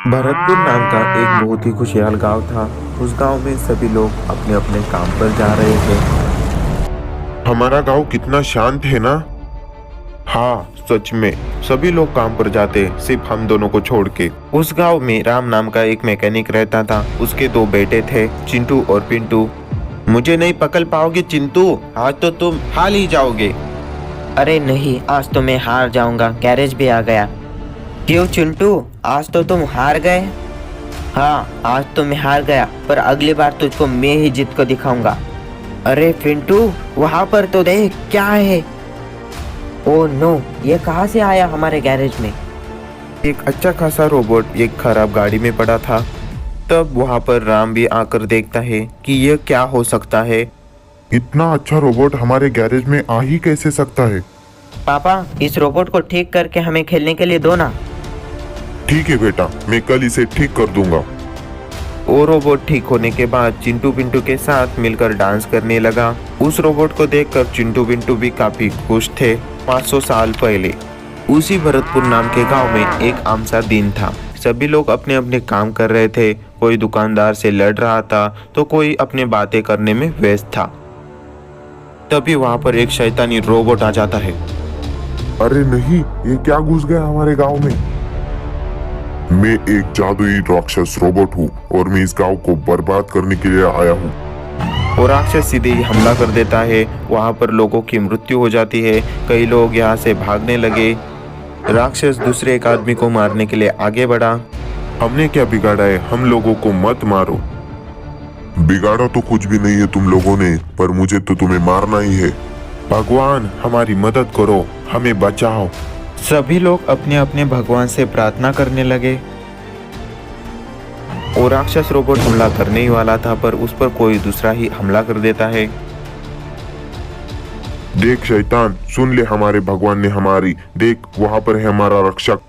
भरतपुर नाम का एक बहुत ही खुशहाल गांव था। उस गांव में सभी लोग अपने अपने काम पर जा रहे थे। हमारा गांव कितना शांत है ना। हाँ, सच में सभी लोग काम पर जाते, सिर्फ हम दोनों को छोड़ के। उस गांव में राम नाम का एक मैकेनिक रहता था। उसके दो बेटे थे, चिंटू और पिंटू। मुझे नहीं पकड़ पाओगे चिंटू, आज तो तुम हार ही जाओगे। अरे नहीं, आज तो मैं हार जाऊंगा, गैरेज भी आ गया। क्यों चिंटू, आज तो तुम हार गए? हाँ, आज तो मैं हार गया, पर अगली बार तुझको मैं ही जीत कर दिखाऊंगा। अरे पिंटू, वहां पर तो देख क्या है। ओह नो, ये कहाँ से आया हमारे गैरेज में? एक अच्छा खासा रोबोट एक खराब गाड़ी में पड़ा था। तब वहां पर राम भी आकर देखता है कि यह क्या हो सकता है। इतना अच्छा रोबोट हमारे गैरेज में आ ही कैसे सकता है। पापा, इस रोबोट को ठीक करके हमें खेलने के लिए दो ना। ठीक है बेटा, मैं कल इसे ठीक कर दूंगा। वो रोबोट ठीक होने के बाद चिंटू पिंटू के साथ मिलकर डांस करने लगा। उस रोबोट को देखकर चिंटू पिंटू भी काफी खुश थे। 500 साल पहले उसी भरतपुर नाम के गांव में एक आम सा दिन था। सभी लोग अपने अपने काम कर रहे थे। कोई दुकानदार से लड़ रहा था तो कोई अपने बातें करने में व्यस्त था। तभी वहां पर एक शैतानी रोबोट आ जाता है। अरे नहीं, ये क्या घुस गया हमारे गांव में। मैं एक जादुई राक्षस रोबोट हूँ और मैं इस गांव को बर्बाद करने के लिए आया हूँ। और राक्षस सीधे ही हमला कर देता है। वहां पर लोगों की मृत्यु हो जाती है। कई लोग यहाँ से भागने लगे। राक्षस दूसरे एक आदमी को मारने के लिए आगे बढ़ा। हमने क्या बिगाड़ा है, हम लोगों को मत मारो। बिगाड़ा तो कुछ भी नहीं है तुम लोगों ने, पर मुझे तो तुम्हें मारना ही है। भगवान हमारी मदद करो, हमें बचाओ। सभी लोग अपने अपने भगवान से प्रार्थना करने लगे। और राक्षस रोबोट हमला करने ही वाला था, पर उस पर कोई दूसरा ही हमला कर देता है। देख शैतान, सुन ले, हमारे भगवान ने हमारी, देख वहां पर है हमारा रक्षक।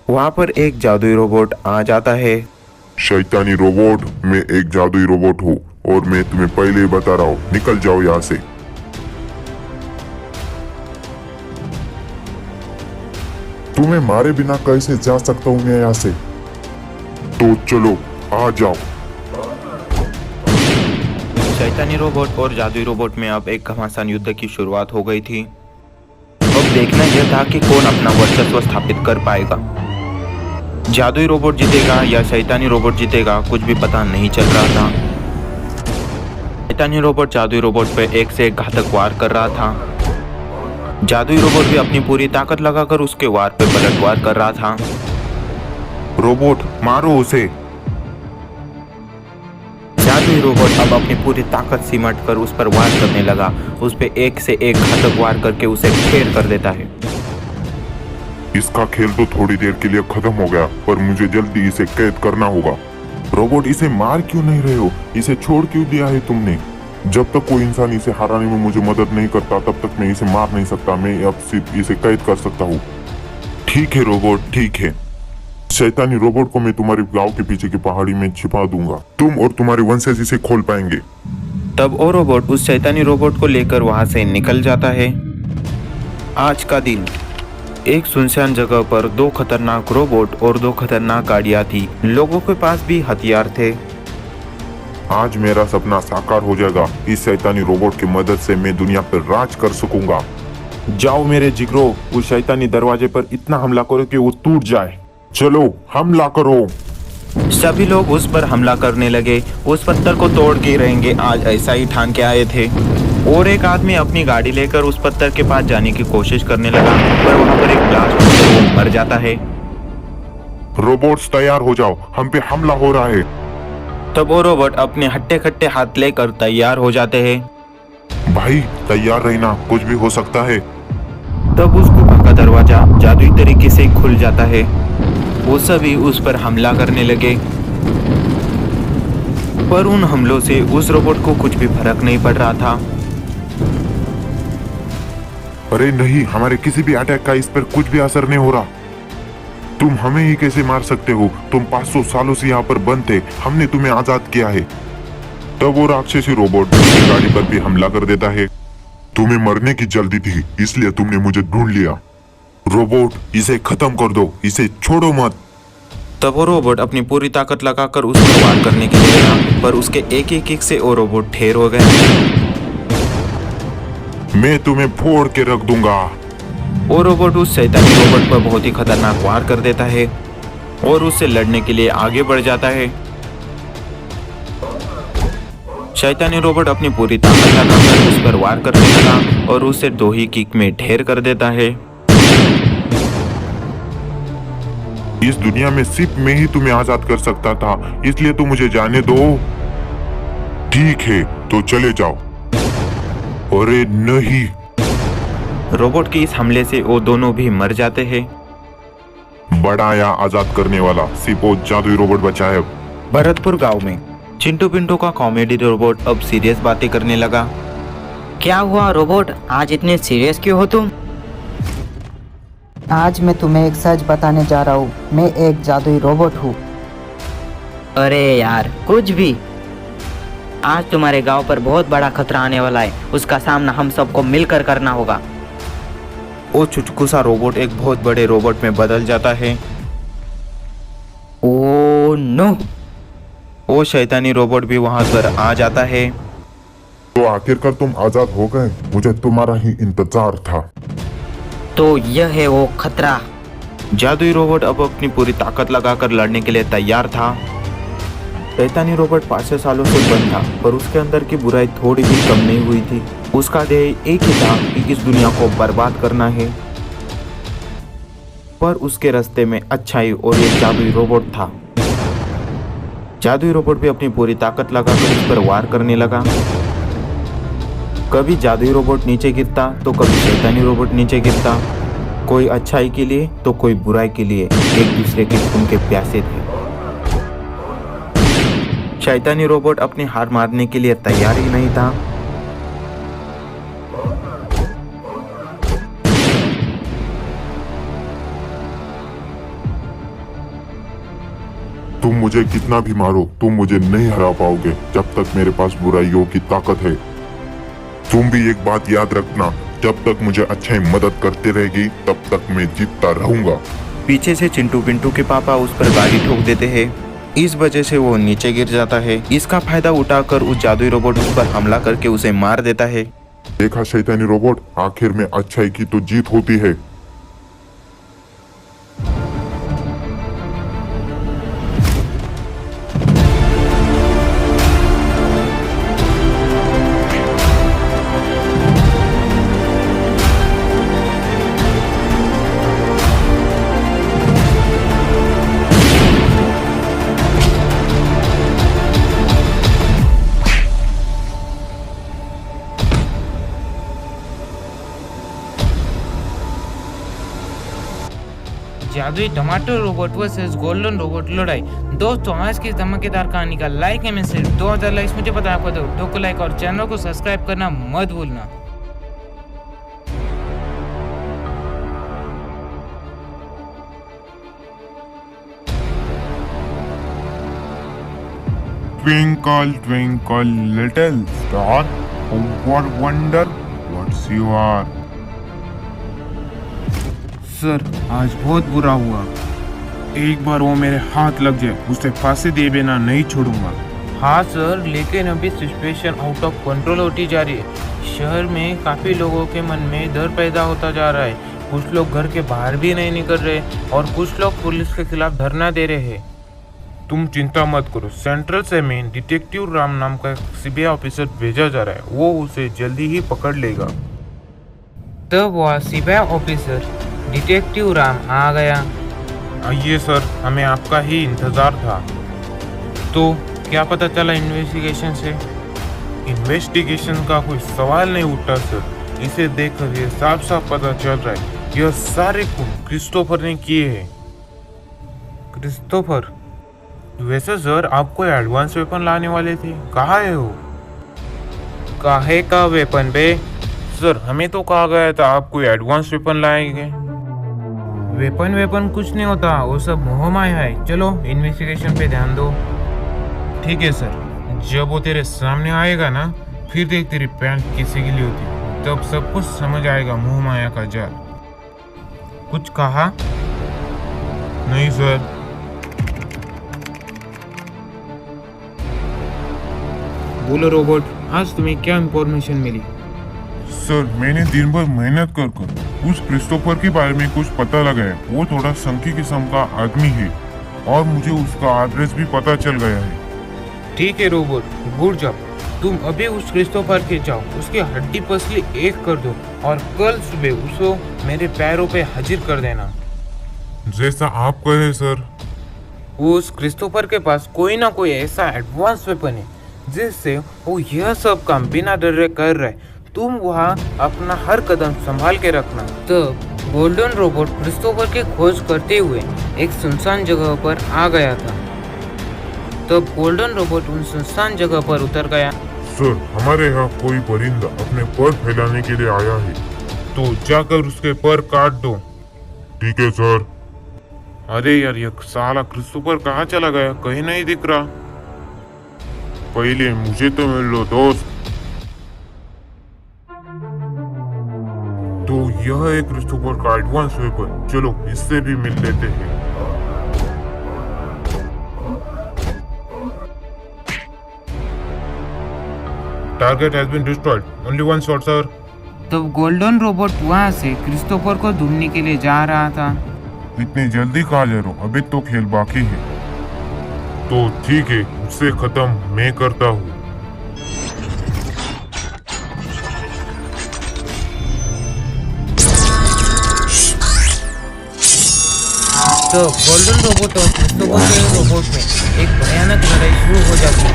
वहां पर एक जादुई रोबोट आ जाता है। शैतानी रोबोट, मैं एक जादुई रोबोट हूँ और मैं तुम्हें पहले ही बता रहा हूँ, निकल जाओ यहाँ से। तुम्हें मारे बिना कैसे जा सकता हूँ मैं यहाँ से। तो चलो आ जाओ। शैतानी रोबोट और जादुई रोबोट में अब एक घमासान युद्ध की शुरुआत हो गई थी। अब देखना यह था कि कौन अपना वर्चस्व स्थापित कर पाएगा। जादुई रोबोट जीतेगा या शैतानी रोबोट जीतेगा, कुछ भी पता नहीं चल रहा था। शैतानी रोबोट जादुई रोबोट पे एक से एक घातक वार कर रहा था। जादुई रोबोट भी अपनी पूरी ताकत लगाकर उसके वार पे पलटवार कर रहा था। रोबोट मारो उसे। जादुई रोबोट अब अपनी पूरी ताकत सिमट कर उस पर वार करने लगा। उस पे एक से एक घातक वार करके उसे ढेर कर देता है। इसका खेल तो थोड़ी देर के लिए खत्म हो गया, पर मुझे जल्दी इसे कैद करना होगा। रोबोट, इसे मार क्यों नहीं रहे हो? इसे छोड़ क्यों दिया है तुमने? जब तक कोई इंसान इसे हराने में मुझे मदद नहीं करता, तब तक मैं इसे मार नहीं सकता। मैं अब सिर्फ इसे कैद कर सकता हूँ। ठीक है रोबोट, ठीक है। शैतानी रोबोट को मैं तुम्हारे गांव के पीछे की पहाड़ी में छिपा दूंगा। तुम और तुम्हारे वंशज इसे खोल पाएंगे। तब वो रोबोट उस शैतानी रोबोट को लेकर वहां से निकल जाता है। आज का दिन एक सुनसान जगह पर दो खतरनाक रोबोट और दो खतरनाक गाड़ियां थी। लोगों के पास भी हथियार थे। आज मेरा सपना साकार हो जाएगा। इस शैतानी रोबोट की मदद से मैं दुनिया पर राज कर सकूंगा। जाओ मेरे जिगरो, उस शैतानी दरवाजे पर इतना हमला करो कि वो टूट जाए। चलो हमला करो। सभी लोग उस पर हमला करने लगे। उस पत्थर को तोड़ के रहेंगे, आज ऐसा ही ठान के आए थे। और एक आदमी अपनी गाड़ी लेकर उस पत्थर के पास जाने की कोशिश करने लगा, पर वहां पर एक ब्लास्ट होकर वो मर जाता है। रोबोट्स तैयार हो जाओ, हम पे हमला हो रहा है। तब वो रोबोट अपने हट्टे खट्टे हाथ लेकर तैयार हो जाते हैं। भाई तैयार रहना, कुछ भी हो सकता है। तब उस गुफा का दरवाजा जादुई तरीके से खुल जाता है। वो सभी उस पर हमला करने लगे, पर उन हमलों से उस रोबोट को कुछ भी फर्क नहीं पड़ रहा था। अरे नहीं, हमारे किसी भी अटैक का इस पर कुछ भी असर नहीं हो रहा। तुम हमें ही कैसे मार सकते हो? तुम 500 सालों से यहाँ पर बंद थे, हमने तुम्हें आजाद किया है। तब वो राक्षसी रोबोट दूसरी गाड़ी पर भी हमला कर देता है। तुम्हें मरने की जल्दी थी, इसलिए तुमने मुझे ढूंढ लिया। रोबोट, इसे खत्म कर दो, इसे छोड़ो मत। तब वो रोबोट अपनी पूरी ताकत लगाकर उस पर वार करने के लिए गया, पर उसके एक एक किक से वो रोबोट ढेर हो गया। मैं तुम्हें फोड़ के रख दूंगा। वो रोबोट उस शैतानी रोबोट पर बहुत ही खतरनाक वार कर देता है और उससे लड़ने के लिए आगे बढ़ जाता है। शैतानी रोबोट अपनी पूरी ताकत लगाकर उस पर वार करने लगा और उसे 2 ही किक में ढेर कर देता है। इस दुनिया में सिर्फ मैं ही तुम्हें आजाद कर सकता था, इसलिए तुम मुझे जाने दो। ठीक है, तो चले जाओ। अरे नहीं। रोबोट के इस हमले से वो दोनों भी मर जाते हैं। बड़ा या आजाद करने वाला सिर्फ वो जादुई रोबोट बचा है। भरतपुर गांव में चिंटू पिंटू का कॉमेडी रोबोट अब सीरियस बातें करने लगा। क्या हुआ रोबोट, आज इतने सीरियस क्यों हो तुम? आज मैं तुम्हें एक सच बताने जा रहा हूँ। मैं एक जादुई रोबोट हूँ। अरे यार कुछ भी। आज तुम्हारे गांव पर बहुत बड़ा खतरा आने वाला है, उसका सामना हम सबको मिलकर करना होगा। वो चुटकुसा रोबोट एक बहुत बड़े रोबोट में बदल जाता है। Oh no. वो शैतानी रोबोट भी वहां पर आ जाता है। तो आखिरकार तुम आजाद हो गए, मुझे तुम्हारा ही इंतजार था। तो यह है वो खतरा। जादुई रोबोट अब अपनी पूरी ताकत लगाकर लड़ने के लिए तैयार था। शैतानी रोबोट 500 सालों से बंद था, पर उसके अंदर की बुराई थोड़ी भी कम नहीं हुई थी। उसका ध्येय एक ही था कि इस दुनिया को बर्बाद करना है, पर उसके रास्ते में अच्छाई और एक जादुई रोबोट था। जादुई रोबोट भी अपनी पूरी ताकत लगाकर उस पर वार करने लगा। कभी जादुई रोबोट नीचे गिरता तो कभी शैतानी रोबोट नीचे गिरता। कोई अच्छाई के लिए तो कोई बुराई के लिए एक दूसरे के खून के प्यासे थे। शैतानी रोबोट अपनी हार मारने के लिए तैयार ही नहीं था। तुम मुझे कितना भी मारो, तुम मुझे नहीं हरा पाओगे जब तक मेरे पास बुराइयों की ताकत है। तुम भी एक बात याद रखना, जब तक मुझे अच्छाई मदद करती रहेगी तब तक मैं जीतता रहूंगा। पीछे से चिंटू पिंटू के पापा उस पर गाड़ी ठोक देते हैं। इस वजह से वो नीचे गिर जाता है। इसका फायदा उठाकर उस जादुई रोबोट उस पर हमला करके उसे मार देता है। देखा शैतानी रोबोट, आखिर में अच्छाई की तो जीत होती है। जादुई टमाटर रोबोट वर्सेस गोल्डन रोबोट लड़ाई। दोस्तों आज की धमाकेदार कहानी का लाइक है मैं सिर्फ 2000 लाइक्स मुझे पता है आपको, तो वीडियो को लाइक और चैनल को सब्सक्राइब करना मत भूलना। Twinkle, twinkle, little star, what wonder what you are. Sir आज बहुत बुरा हुआ। एक बार वो मेरे हाथ लग जाए, उसे फांसी दे बिना नहीं छोड़ूंगा। हाँ सर, लेकिन अभी सिचुएशन आउट ऑफ कंट्रोल होती जा रही है। शहर में काफी लोगों के मन में डर पैदा होता जा रहा है। कुछ लोग घर के बाहर भी नहीं निकल रहे और कुछ लोग पुलिस के खिलाफ धरना दे रहे हैं। तुम चिंता मत करो, सेंट्रल से में डिटेक्टिव राम नाम का सीबीआई ऑफिसर भेजा जा रहा है, वो उसे जल्दी ही पकड़ लेगा। तब वह सीबीआई ऑफिसर डिटेक्टिव राम आ गया। आइए सर, हमें आपका ही इंतजार था। तो क्या पता चला इन्वेस्टिगेशन से? इन्वेस्टिगेशन का कोई सवाल नहीं उठता सर। इसे देखकर ये साफ साफ पता चल रहा है यह सारे खून क्रिस्टोफर ने किए हैं। क्रिस्टोफर? वैसे सर आप कोई एडवांस वेपन लाने वाले थे, कहाँ है वो? काहे का वेपन बे? सर हमें तो कहा गया था आप कोई एडवांस वेपन लाएंगे। वेपन कुछ नहीं होता, वो सब मोहमाया है। चलो इन्वेस्टिगेशन पे ध्यान दो। ठीक है सर, जब वो तेरे सामने आएगा ना, फिर देख तेरी पैंट किसी के लिए होती, तब सब कुछ समझ आएगा मोह माया का जाल। कुछ कहा? नहीं सर। बोलो रोबोट, आज तुम्हें क्या इंफॉर्मेशन मिली? सर, मैंने दिन भर मेहनत कर उस क्रिस्टोफर के बारे में कुछ पता लगाया। वो थोड़ा संकी किस्म का आदमी है और मुझे उसका एड्रेस भी पता चल गया है। ठीक है रोबोट, गुड जॉब। तुम अभी उस क्रिस्टोफर के जाओ, उसकी हड्डी पसली एक कर दो और कल सुबह उसको मेरे पैरों पे हाजिर कर देना। जैसा आप कहे सर। उस क्रिस्टोफर के पास कोई ना कोई ऐसा एडवांस वेपन है जिससे वो यह सब काम बिना डरे कर रहे। तुम वहाँ अपना हर कदम संभाल के रखना। तब गोल्डन रोबोट क्रिस्टोफर की खोज करते हुए एक सुनसान जगह पर आ गया था। तब गोल्डन रोबोट उन सुनसान जगह पर उतर गया। सर, हमारे यहाँ कोई परिंदा अपने पर फैलाने के लिए आया है, तो जाकर उसके पर काट दो। ठीक है सर। अरे यार, ये साला क्रिस्टोफर कहाँ चला गया? कहीं नहीं दिख रहा। पहले मुझे तो मिल लो दोस्त। तो यह है क्रिस्टोफर का एडवांस वेपन, चलो इससे भी मिल लेते हैं। Target has been destroyed, only one shot sir. तब गोल्डन रोबोट वहाँ से क्रिस्टोफर को ढूंढने के लिए जा रहा था। इतनी जल्दी कहाँ जा रहा हूँ, अभी तो खेल बाकी है। तो ठीक है, उससे खत्म मैं करता हूँ। तो गोल्डन रोबोट और क्रिस्टोफर के रोबोट में एक भयानक लड़ाई शुरू हो जाती है।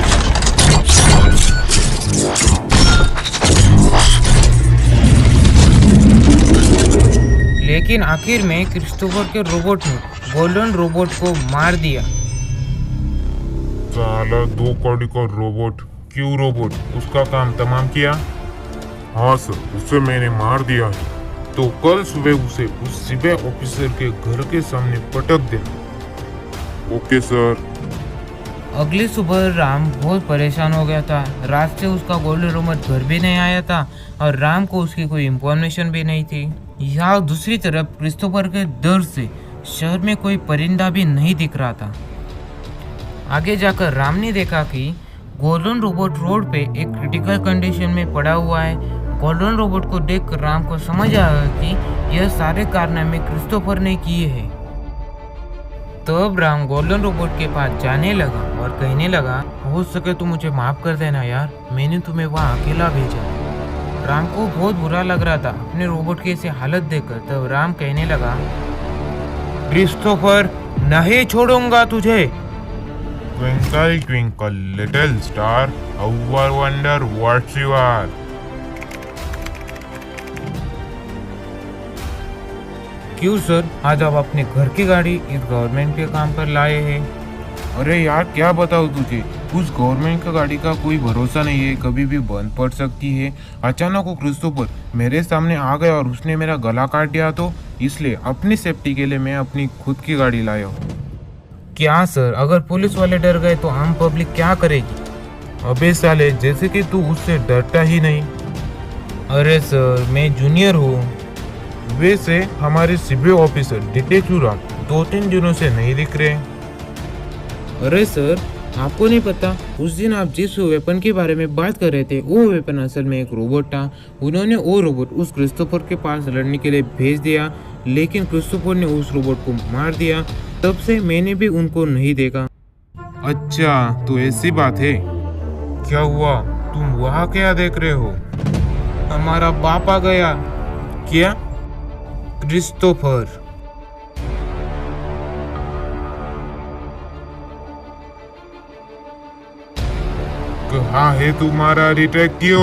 लेकिन आखिर में क्रिस्टोफर के रोबोट ने गोल्डन रोबोट को मार दिया। साला दो कौड़ी का रोबोट। क्यों रोबोट, उसका काम तमाम किया? हाँ सर, उसे मैंने मार दिया है। तो कल सुबह उसे उस सिपाही ऑफिसर के घर के सामने पटक देना। Okay sir. अगली सुबह राम बहुत परेशान हो गया था। रात से उसका गोल्डन रोबोट घर भी नहीं आया था और राम को उसकी कोई इंफॉर्मेशन भी नहीं थी। यहाँ दूसरी तरफ क्रिस्टोफर के डर से शहर में कोई परिंदा भी नहीं दिख रहा था। आगे जाकर राम ने देखा कि गोल्डन रोबोट रोड पे एक क्रिटिकल कंडीशन में पड़ा हुआ है। गोल्डन रोबोट को देखकर राम को समझ आया कि यह सारे कारनामे क्रिस्टोफर ने किए हैं। तब राम गोल्डन रोबोट के पास जाने लगा और कहने लगा, हो सके तो मुझे माफ कर देना यार, मैंने तुम्हें वहाँ अकेला भेजा। राम को बहुत बुरा लग रहा था अपने रोबोट की ऐसी हालत देखकर। तब राम कहने लगा, क्रिस्टोफर, नहीं छोड़ूंगा तुझे। Twinkle, twinkle, little star, how I wonder what you are. क्यों सर, आज आप अपने घर की गाड़ी इस गवर्नमेंट के काम पर लाए हैं? अरे यार, क्या बताऊँ तुझे, उस गवर्नमेंट का गाड़ी का कोई भरोसा नहीं है, कभी भी बंद पड़ सकती है। अचानक वो क्रिस्टोफर मेरे सामने आ गया और उसने मेरा गला काट दिया, तो इसलिए अपनी सेफ्टी के लिए मैं अपनी खुद की गाड़ी लाया हूँ। क्या सर, अगर पुलिस वाले डर गए तो आम पब्लिक क्या करेगी? अबे साले, जैसे कि तू उससे डरता ही नहीं। अरे सर, मैं जूनियर हूँ। वैसे हमारे सिपाही ऑफिसर डिटेक्टिव राम 2-3 दिनों से नहीं दिख रहे। अरे सर, आपको नहीं पता, उस दिन आप जिस वेपन के बारे में बात कर रहे थे वो वेपन असल में एक रोबोट था। उन्होंने वो रोबोट उस क्रिस्टोफर के पास लड़ने के लिए भेज दिया, लेकिन क्रिस्टोफर ने उस रोबोट को मार दिया। तब से मैंने भी उनको नहीं देखा। अच्छा, तो ऐसी बात है। क्या हुआ, तुम वहाँ क्या देख रहे हो? हमारा बाप आ गया। क्या? क्रिस्टोफर। कहाँ है तुम्हारा डिटेक्टिव?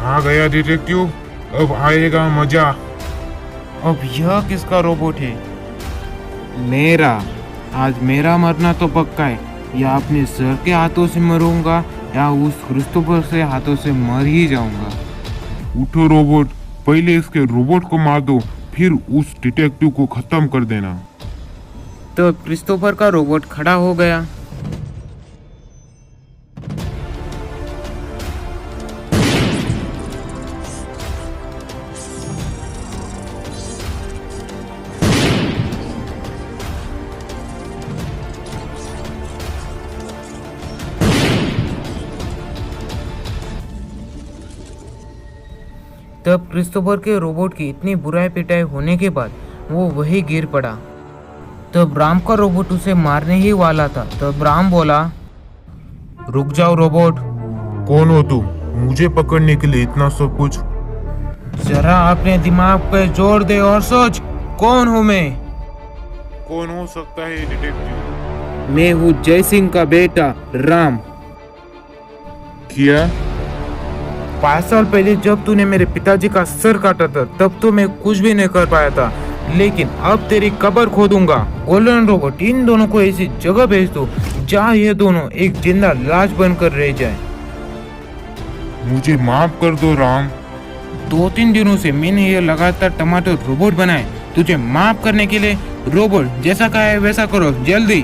आ गया डिटेक्टिव, अब आएगा मजा। अब यह किसका रोबोट है? मेरा। आज मेरा मरना तो पक्का है, या अपने सर के हाथों से मरूंगा या उस क्रिस्टोफर से हाथों से मर ही जाऊंगा। उठो रोबोट, पहले इसके रोबोट को मार दो, फिर उस डिटेक्टिव को खत्म कर देना। तो क्रिस्टोफर का रोबोट खड़ा हो गया। तब क्रिस्टोफर के रोबोट की इतनी बुराई पिटाई होने के बाद वो वही गिर पड़ा। तब राम का रोबोट उसे मारने ही वाला था। तब राम बोला, रुक जाओ रोबोट, कौन हो तू? मुझे पकड़ने के लिए इतना सब कुछ? जरा अपने दिमाग पे जोर दे और सोच, कौन हूँ मैं? कौन हो सकता है डिटेक्टिव? मैं हूँ जय सिंह का बेटा राम। क्या? 5 साल पहले जब तूने मेरे पिताजी का सर काटा था तब तो मैं कुछ भी नहीं कर पाया था, लेकिन अब तेरी कब्र खोदूंगा। गोल्डन रोबोट, इन दोनों को ऐसी जगह भेज दो जहाँ ये दोनों एक जिंदा लाश बनकर रह जाए। मुझे माफ कर दो राम। 2-3 दिनों से मैंने ये लगातार टमाटर रोबोट बनाए, तुझे माफ करने के लिए। रोबोट जैसा कहा है वैसा करो जल्दी।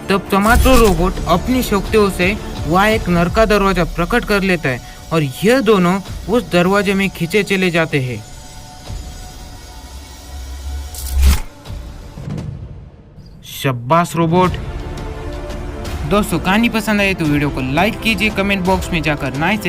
तब टमाटर रोबोट अपनी शक्तियों से वहाँ एक नर का दरवाजा प्रकट कर लेता है और यह दोनों उस दरवाजे में खींचे चले जाते हैं। शाबाश रोबोट। दोस्तों, कहानी पसंद आए तो वीडियो को लाइक कीजिए, कमेंट बॉक्स में जाकर नाइस